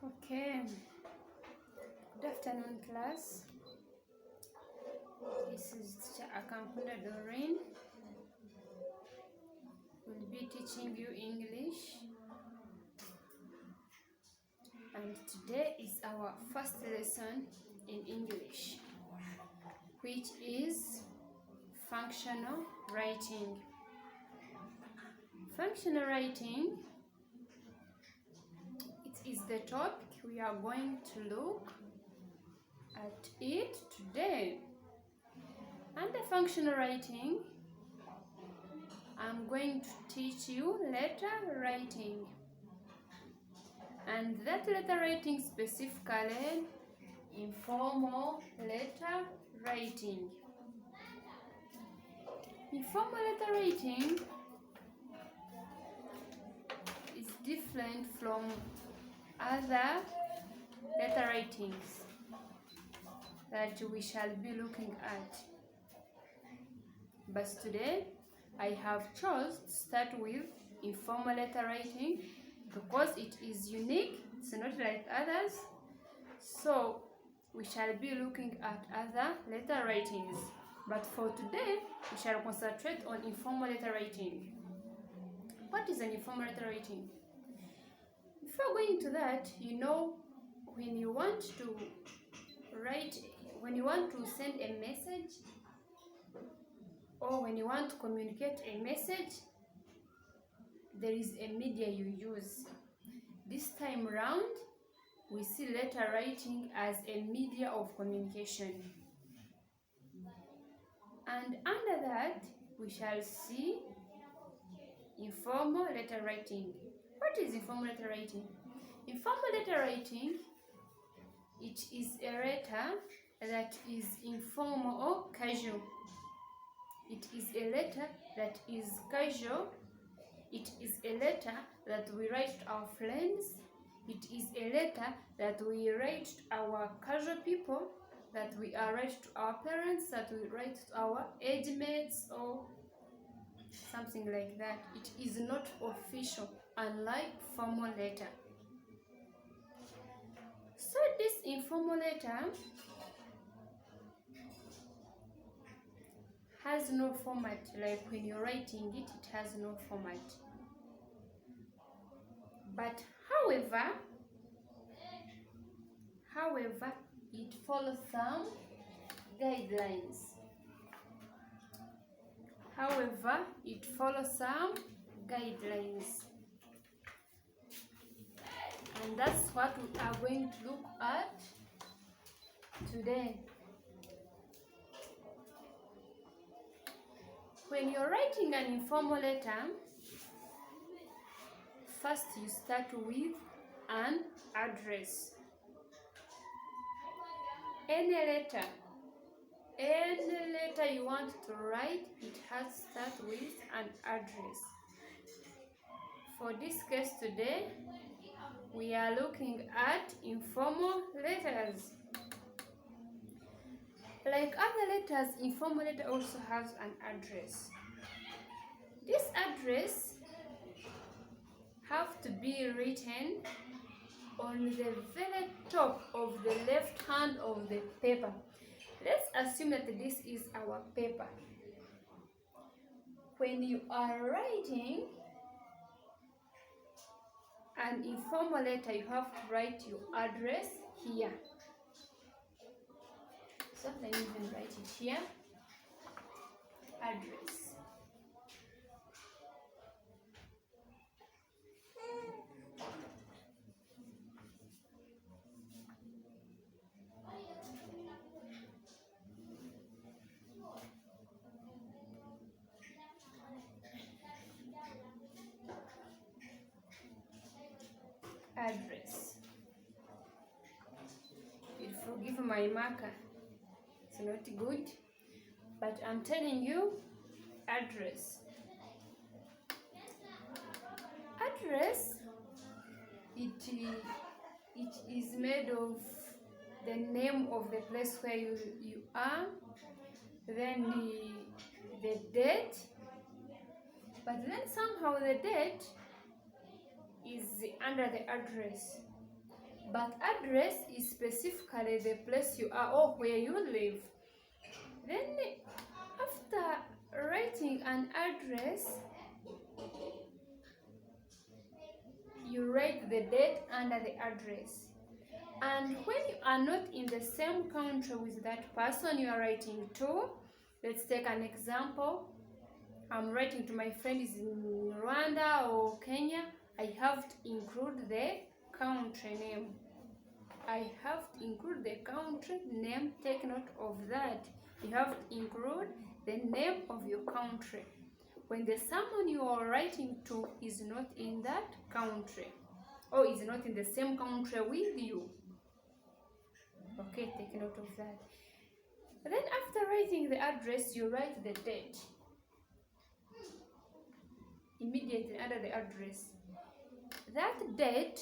Okay, good afternoon, class. This is teacher Akankunda Doreen. We'll be teaching you English. And today is our first lesson in English, which is functional writing. Functional writing, it is the topic we are going to look at it today. Under functional writing, I'm going to teach you letter writing, and that letter writing specifically informal letter writing. Informal letter writing is different from other letter writings that we shall be looking at. But today I have chosen to start with informal letter writing because it is unique, it's not like others. So we shall be looking at other letter writings. But for today, we shall concentrate on informal letter writing. What is an informal letter writing? Before going to that, when you want to send a message, or when you want to communicate a message, there is a media you use. This time round, we see letter writing as a media of communication. And under that, we shall see informal letter writing. What is informal letter writing? Informal letter writing, it is a letter that is informal or casual. It is a letter that is casual. It is a letter that we write to our friends. It is a letter that we write to our casual people, that we write to our parents, that we write to our age mates, or something like that. It is not official, unlike formal letter. So this informal letter has no format. Like when you're writing it, it has no format. But however, it follows some guidelines. And that's what we are going to look at today. When you're writing an informal letter, first you start with an address. Any letter you want to write, it has to start with an address. For this case today, we are looking at informal letters. Like other letters, informal letter also has an address. This address have to be written on the very top of the left hand of the paper. Let's assume that this is our paper. When you are writing an informal letter, you have to write your address here. So let me even write it here. Address. Address. You'll forgive my marker. It's not good, but I'm telling you, address. Address, it is made of the name of the place where you are, then the date, but then somehow the date is under the address. but address is specifically the place you are or where you live. Then after writing an address, you write the date under the address. And when you are not in the same country with that person you are writing to, let's take an example. I'm writing to my friend is in Rwanda or Kenya. I have to include the country name. I have to include the country name. Take note of that. You have to include the name of your country when the someone you are writing to is not in that country or is not in the same country with you. Okay, take note of that. Then after writing the address, you write the date immediately under the address. That date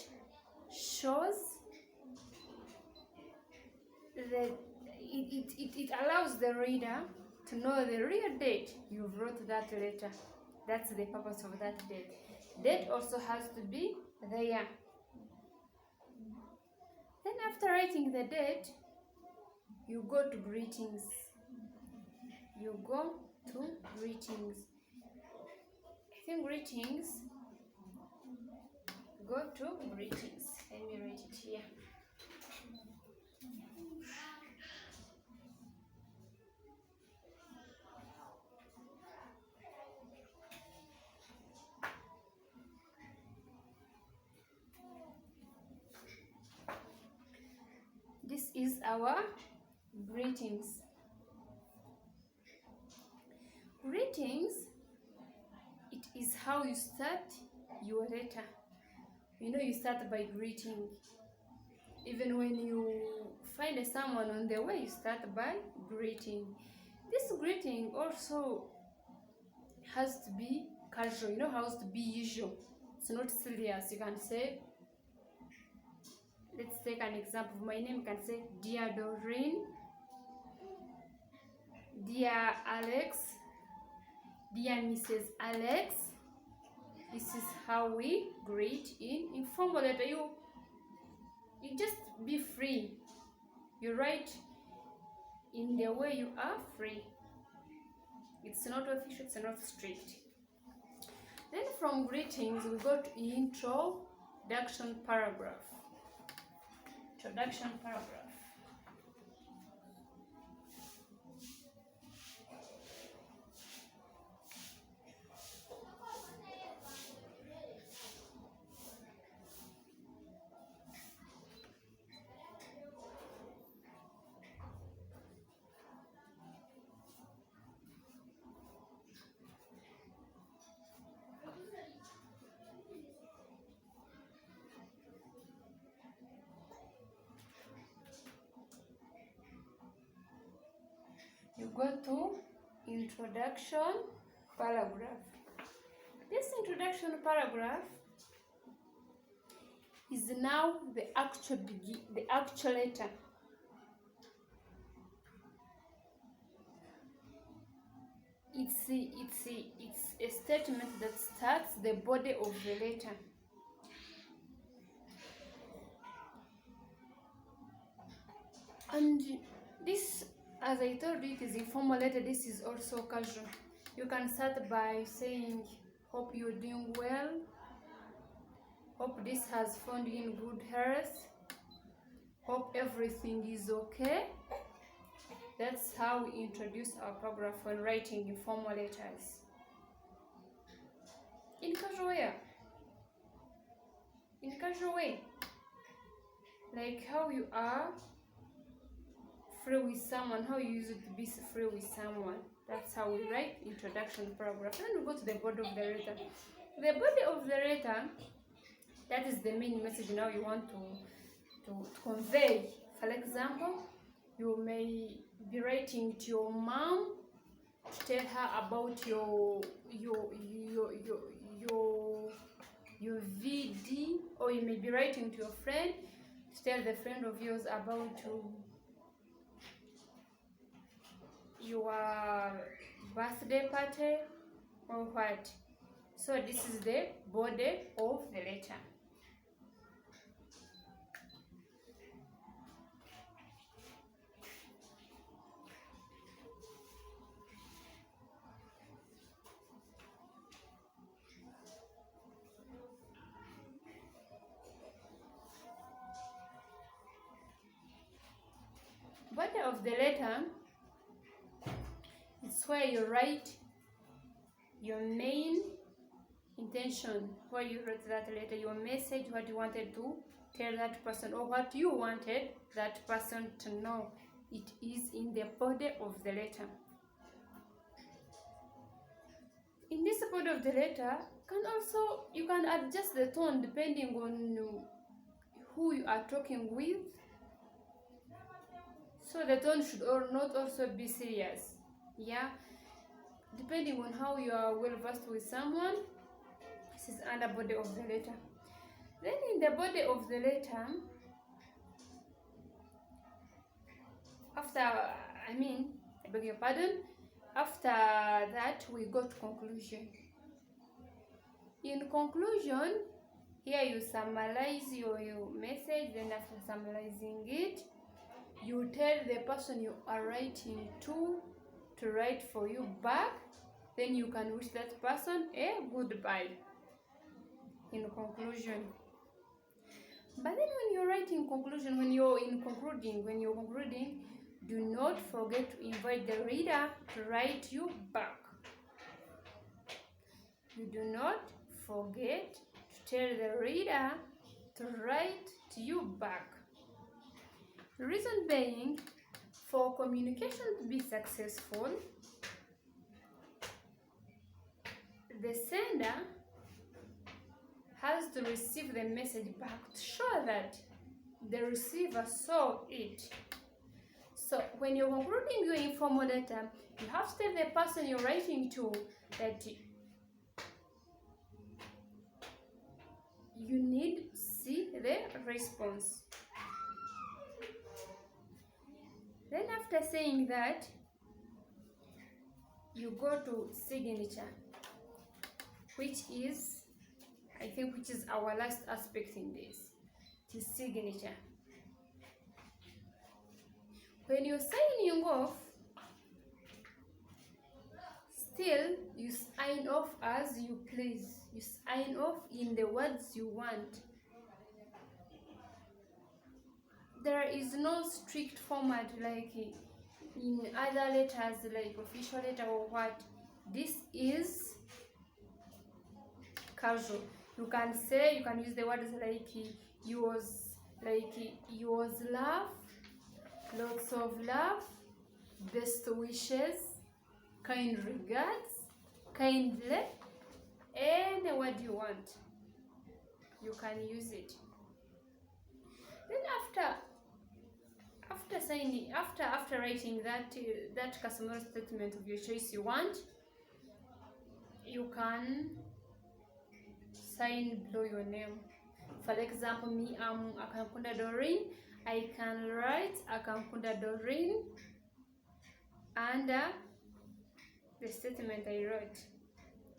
shows that it allows the reader to know the real date you wrote that letter. That's the purpose of that date. Date also has to be there. Then after writing the date, you go to greetings. You go to greetings. I think greetings. Go to greetings. Let me write it here. This is our greetings. Greetings, it is how you start your letter. You know, you start by greeting. Even when you find someone on the way, you start by greeting. This greeting also has to be casual, you know, has to be usual. It's not serious. You can say, let's take an example. My name, you can say, Dear Doreen, Dear Alex, Dear Mrs. Alex. This is how we greet in informal letter. You just be free. You write in the way you are free. It's not official, it's not strict. Then from greetings, we go to introduction paragraph. Introduction paragraph. You go to introduction paragraph. This introduction paragraph is now the actual letter. It's a statement that starts the body of the letter. And this, as I told you, it is informal letter. This is also casual. You can start by saying, hope you're doing well. Hope this has found you in good health. Hope everything is okay. That's how we introduce our paragraph when writing informal letters. In casual way. In casual way. Like how you are free with someone, how you use it to be free with someone. That's how we write introduction paragraph. Then we go to the body of the letter. The body of the letter, that is the main message now you want to convey. For example, you may be writing to your mom to tell her about your VD, or you may be writing to your friend to tell the friend of yours about your birthday party or what. So this is the body of the letter. Body of the letter is where you write your main intention, why you wrote that letter, your message, what you wanted to tell that person, or what you wanted that person to know. It is in the body of the letter. In this body of the letter, you can adjust the tone depending on who you are talking with. So the tone should not also be serious. Yeah, depending on how you are well versed with someone. This is under body of the letter. Then in the body of the letter, I beg your pardon, after that we go to conclusion. In conclusion, here you summarize your message. Then after summarizing it, you tell the person you are writing to write for you back. Then you can wish that person a goodbye in conclusion. But then when you're writing conclusion, when you're concluding, do not forget to invite the reader to write you back. You do not forget to tell the reader to write to you back. The reason being, for communication to be successful, the sender has to receive the message back to show that the receiver saw it. So when you're concluding your informal letter, you have to tell the person you're writing to that you need to see the response. Then after saying that, you go to signature, which is our last aspect in this. It is signature. When you're signing off, still you sign off as you please. You sign off in the words you want. There is no strict format like in other letters, like official letter or what. This is casual. You can use the words like yours love, lots of love, best wishes, kind regards, kindly, any word you want. You can use it. Then after writing that customer statement of your choice you want, you can sign below your name. For example, me, I'm Akankunda Doreen. I can write Akankunda Doreen under the statement I wrote.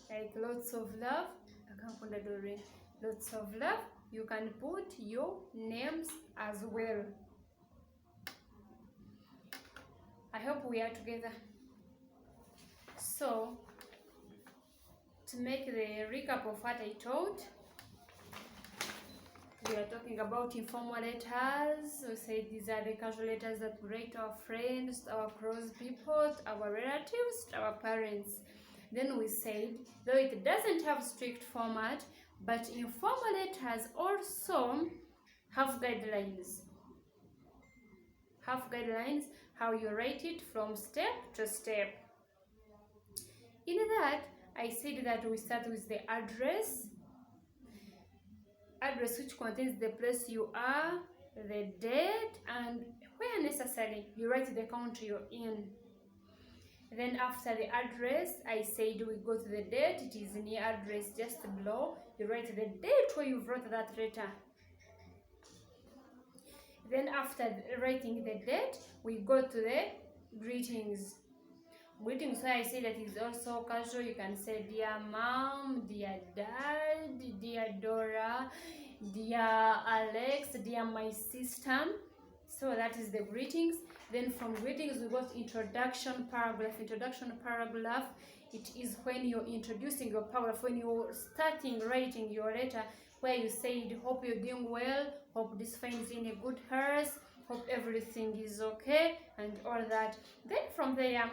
Like lots of love, Akankunda Doreen. Lots of love. You can put your names as well. I hope we are together. So, to make the recap of what I taught, we are talking about informal letters. We say these are the casual letters that we write to our friends, to our close people, to our relatives, to our parents. Then we said, though it doesn't have strict format, but informal letters also have guidelines. How you write it from step to step. In that, I said that we start with the address which contains the place you are, the date, and where necessary, you write the country you're in. Then after the address, I said we go to the date. It is near address just below. You write the date where you wrote that letter. Then after writing the date, we go to the greetings. Greetings, where I say that is also casual. You can say dear mom, dear dad, dear Dora, dear Alex, dear my sister. So that is the greetings. Then from greetings we got introduction paragraph. Introduction paragraph, it is when you're introducing your paragraph, when you're starting writing your letter, where you said hope you're doing well, hope this finds in a good health, hope everything is okay and all that. Then from there,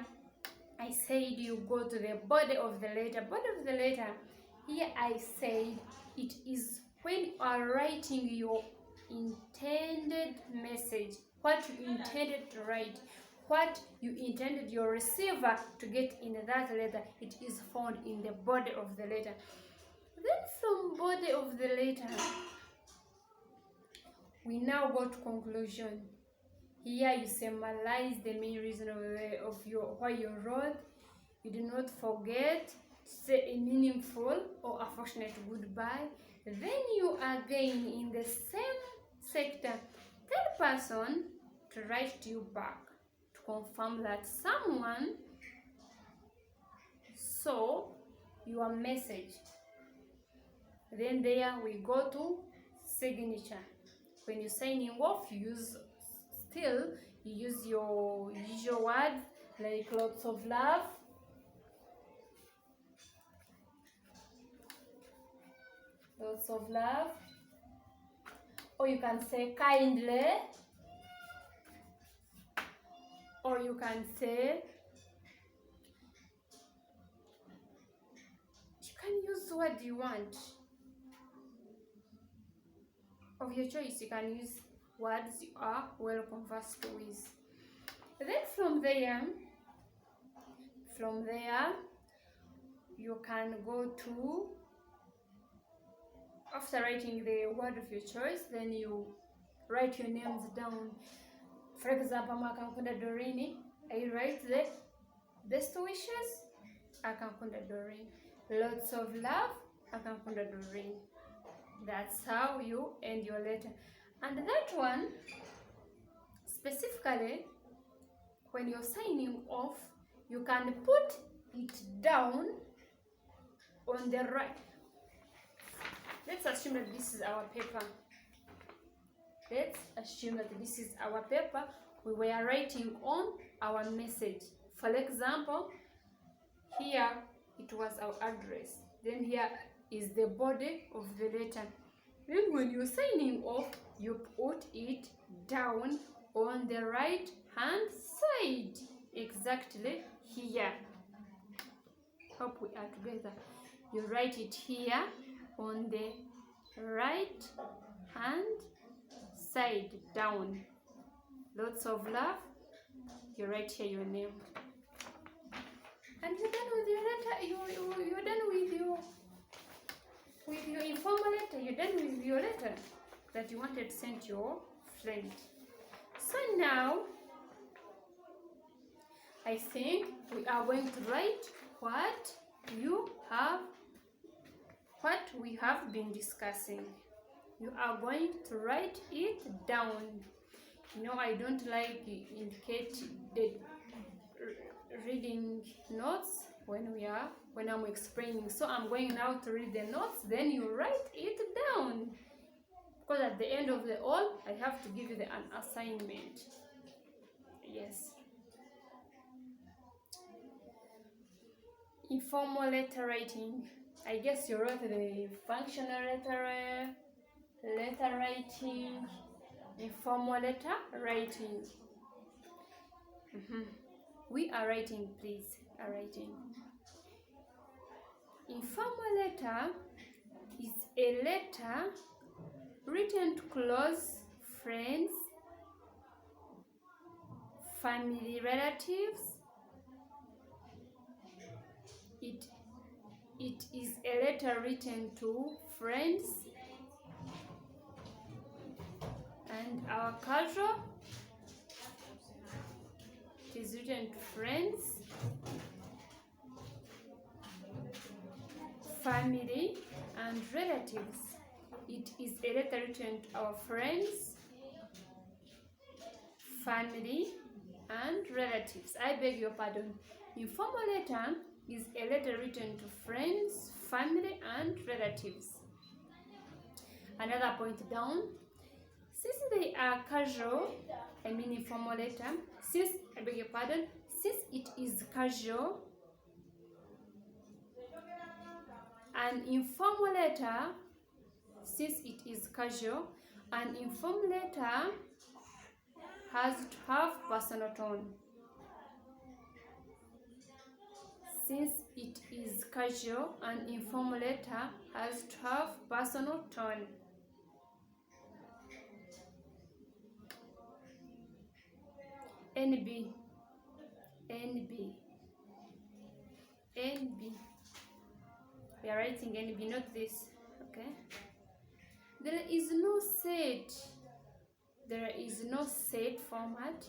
I said you go to the body of the letter. Body of the letter, here I said it is when you are writing your intended message, what you intended to write, what you intended your receiver to get in that letter, it is found in the body of the letter. Then from body of the letter, we now go to conclusion. Here you summarize the main reason of why you wrote. You do not forget to say a meaningful or affectionate goodbye. Then you again in the same sector tell person to write to you back to confirm that someone saw your message. Then there we go to signature. When you're signing off, you use your usual words like lots of love, or you can say kindly, or you can say, you can use what you want of your choice. You can use words you are well conversed with. Then from there you can go to, after writing the word of your choice, then you write your names down. For example, Akankunda Doreen, I write the best wishes, Akankunda Doreen. Lots of love, Akankunda Doreen. That's how you end your letter. And that one, specifically, when you're signing off, you can put it down on the right. Let's assume that this is our paper. We were writing on our message. For example, here it was our address. Then here is the body of the letter. Then when you're signing off, you put it down on the right hand side, exactly here. Hope we are together. You write it here on the right hand side down. Lots of love. You write here your name. And you're done with your letter. You're done with your informal letter. You're done with your letter that you wanted to send to your friend. So now I think we are going to write what we have been discussing. You are going to write it down. You know, I don't like indicate the reading notes when I'm explaining. So I'm going now to read the notes, then you write it down. Because at the end of the all, I have to give you an assignment. Yes. Informal letter writing. I guess you wrote the functional letter writing, informal letter writing. We are writing, please. Are writing. Informal letter is a letter written to close friends, family, relatives. It is a letter written to friends and our culture. It is written to friends, family and relatives. It is a letter written to our friends, family and relatives. I beg your pardon. Informal letter is a letter written to friends, family and relatives. Another point down. Since they are casual, I mean informal letter, since it is casual, an informal letter, since it is casual, an informal letter has to have personal tone. Since it is casual, an informal letter has to have personal tone. NB, NB, NB. We are writing NB, not this. Okay. There is no set. There is no set format.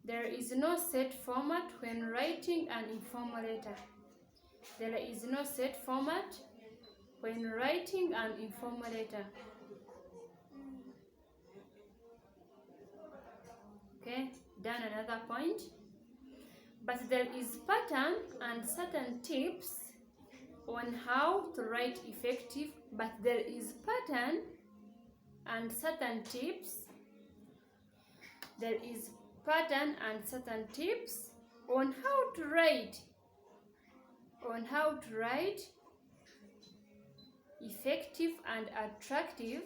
There is no set format when writing an informal letter. There is no set format when writing an informal letter. Okay, done. Another point. But there is pattern and certain tips on how to write effective. But there is pattern and certain tips. There is pattern and certain tips on how to write. Effective and attractive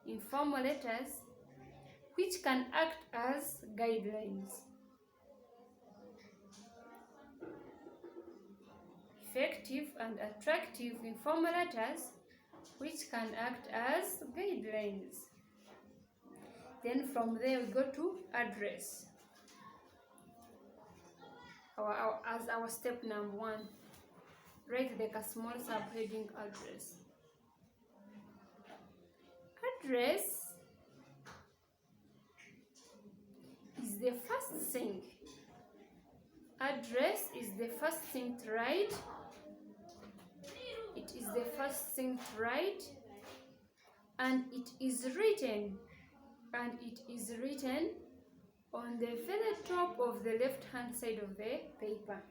informal letters, which can act as guidelines. Effective and attractive informal letters, which can act as guidelines. Then from there we go to address. As our step number 1, write like a small subheading address. Address is the first thing. Address is the first thing to write. It is the first thing to write, and it is written. On the very top of the left-hand side of the paper.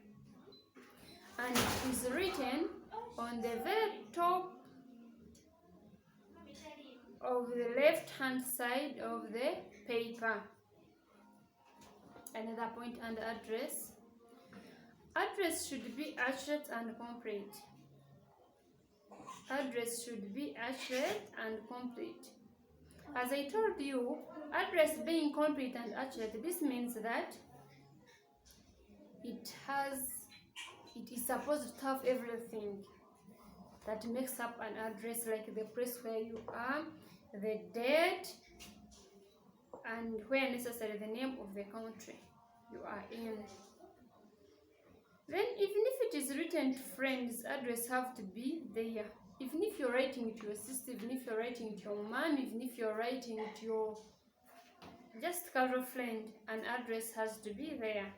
And it is written on the very top of the left-hand side of the paper. Another point under address. Address should be accurate and complete. Address should be accurate and complete. As I told you, address being complete and accurate, this means that it is supposed to have everything that makes up an address, like the place where you are, the date, and where necessary the name of the country you are in. Then even if it is written to friends, address have to be there. Even if you're writing to your sister, even if you're writing to your mom, even if you're writing to your just casual friend, an address has to be there.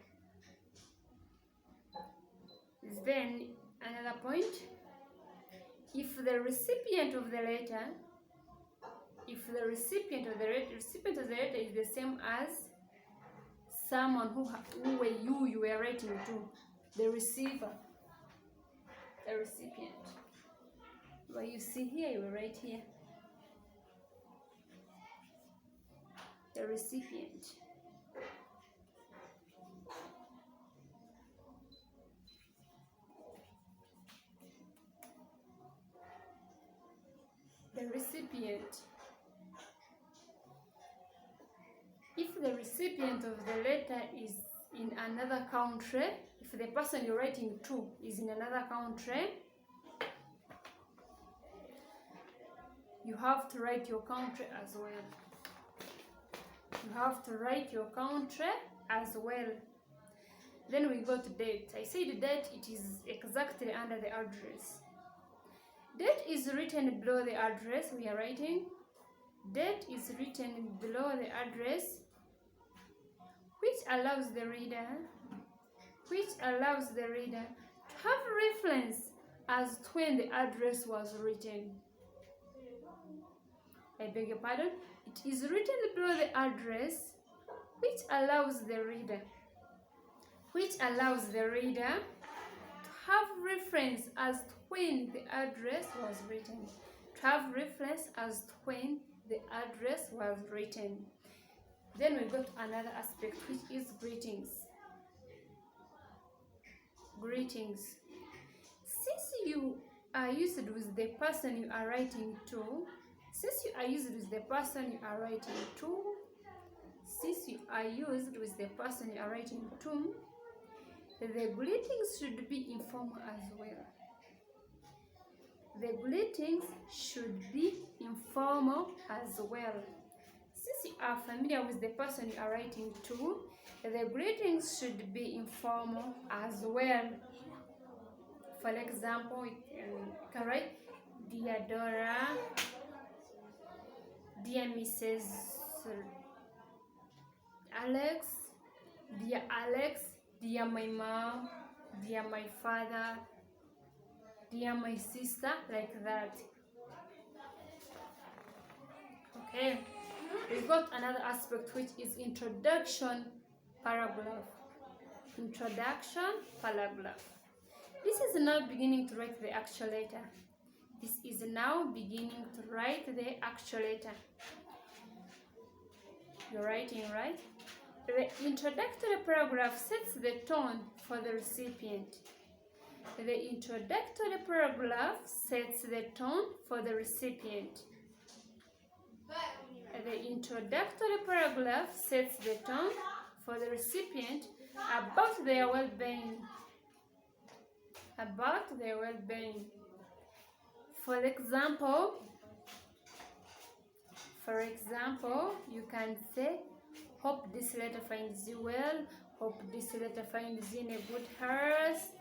Then another point, if the recipient of the letter is the same as someone who you were writing to, the receiver, the recipient. Well, you see here, you will write here, the recipient. The recipient. If the recipient of the letter is in another country, if the person you're writing to is in another country, you have to write your country as well. You have to write your country as well. Then we go to date. I said date, it is exactly under the address. Date is written below the address we are writing. Date is written below the address, which allows the reader to have reference as to when the address was written. I beg your pardon. It is written below the address, which allows the reader to have reference as to when the address was written. To have reference as to when the address was written. Then we go to another aspect, which is greetings. Greetings. Since you are used with the person you are writing to, Since you are used with the person you are writing to, the greetings should be informal as well. Since you are familiar with the person you are writing to, the greetings should be informal as well. For example, you can write, Dear Dora, Dear Mrs. Alex, Dear my mom, Dear my father, Dear my sister, like that. Okay, we've got another aspect, which is introduction paragraph. This is now beginning to write the actual letter. You're writing, right? The introductory paragraph sets the tone for the recipient. The introductory paragraph sets the tone about their well-being. For example, you can say, hope this letter finds you well, hope this letter finds you in a good health.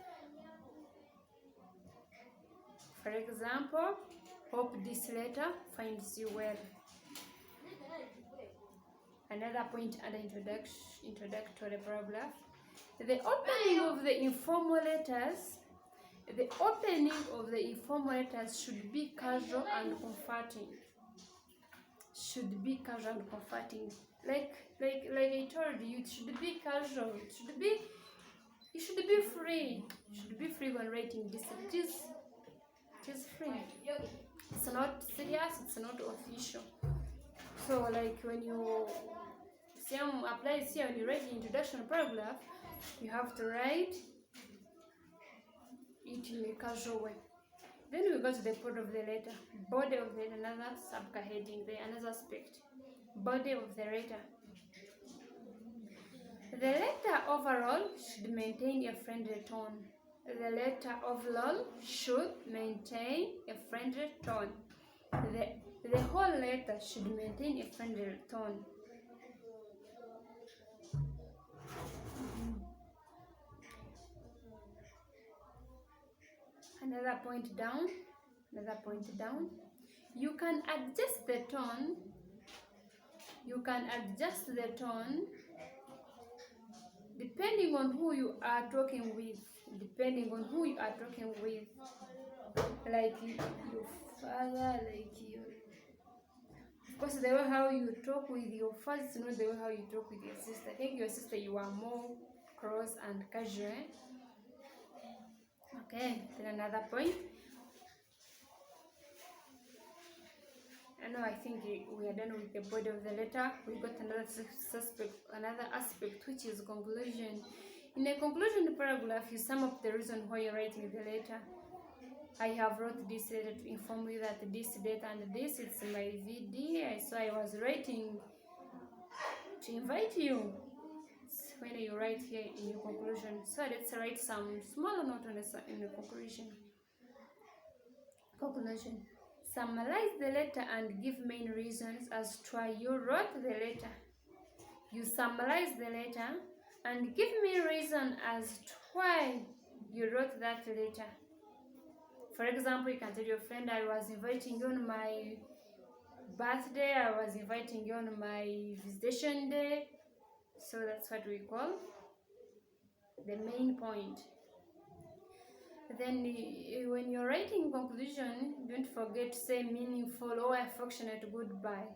For example, hope this letter finds you well. Another point under introductory paragraph, the opening of the informal letters should be casual and comforting. Like I told you, it should be casual. You should be free. When writing this. It is free. It's not serious. It's not official. So, like when you same applies here when you write the introduction paragraph, you have to write it in a casual way. Then we go to the body of the letter. Another subheading there, another aspect. Body of the letter. The letter overall should maintain a friendly tone. The whole letter should maintain a friendly tone. Another point down. You can adjust the tone. Depending on who you are talking with. Like your father, of course, the way how you talk with your father is not the way how you talk with your sister. I think your sister, you are more close and casual. Okay, then another point. I think we are done with the body of the letter. We got another aspect, which is conclusion. In a conclusion paragraph, you sum up the reason why you're writing the letter. I have wrote this letter to inform you that this date and this is my VD, so I was writing to invite you. When you write here in your conclusion, so let's write some small note in the conclusion. Summarize the letter and give main reasons as to why you wrote the letter. You summarize the letter and give me reason as to why you wrote that letter. For example, you can tell your friend, I was inviting you on my birthday, I was inviting you on my visitation day. So that's what we call the main point. Then when you're writing conclusion, don't forget to say meaningful or affectionate goodbye.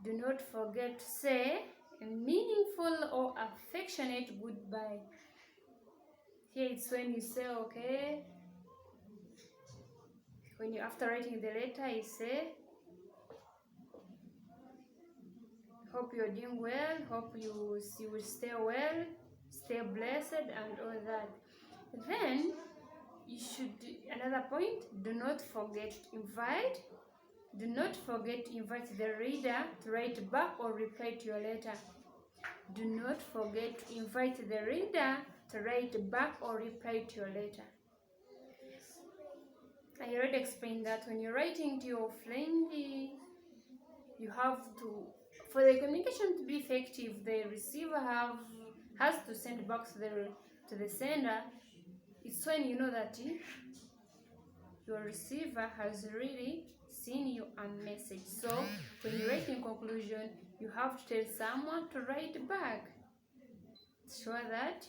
Do not forget to say a meaningful or affectionate goodbye. Here it's when you say, okay, when you after writing the letter, you say, hope you're doing well, hope you will stay well, stay blessed, and all that. Then you should, another point, do not forget to invite Do not forget to invite the reader to write back or reply to your letter. Do not forget to invite the reader to write back or reply to your letter. I already explained that when you're writing to your friend, you have to, for the communication to be effective, the receiver has to send back to the sender. It's when you know that your receiver has really seen you a message. So when you write in conclusion, you have to tell someone to write back. Show that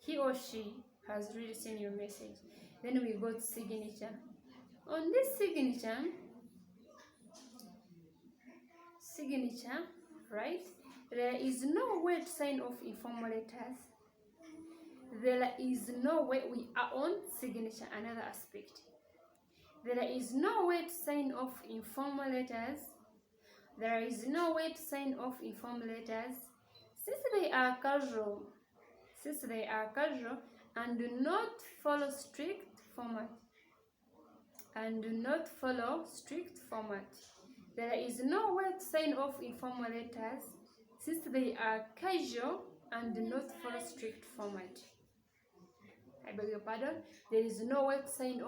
he or she has really seen your message. Then we go to signature. On this signature, right? There is no way to sign off informal letters. There is no way we are on signature, another aspect. There is no way to sign off informal letters. There is no way to sign off informal letters since they are casual. And do not follow strict format. There is no way to sign off informal letters since they are casual and do not follow strict format. I beg your pardon. There is no way to sign off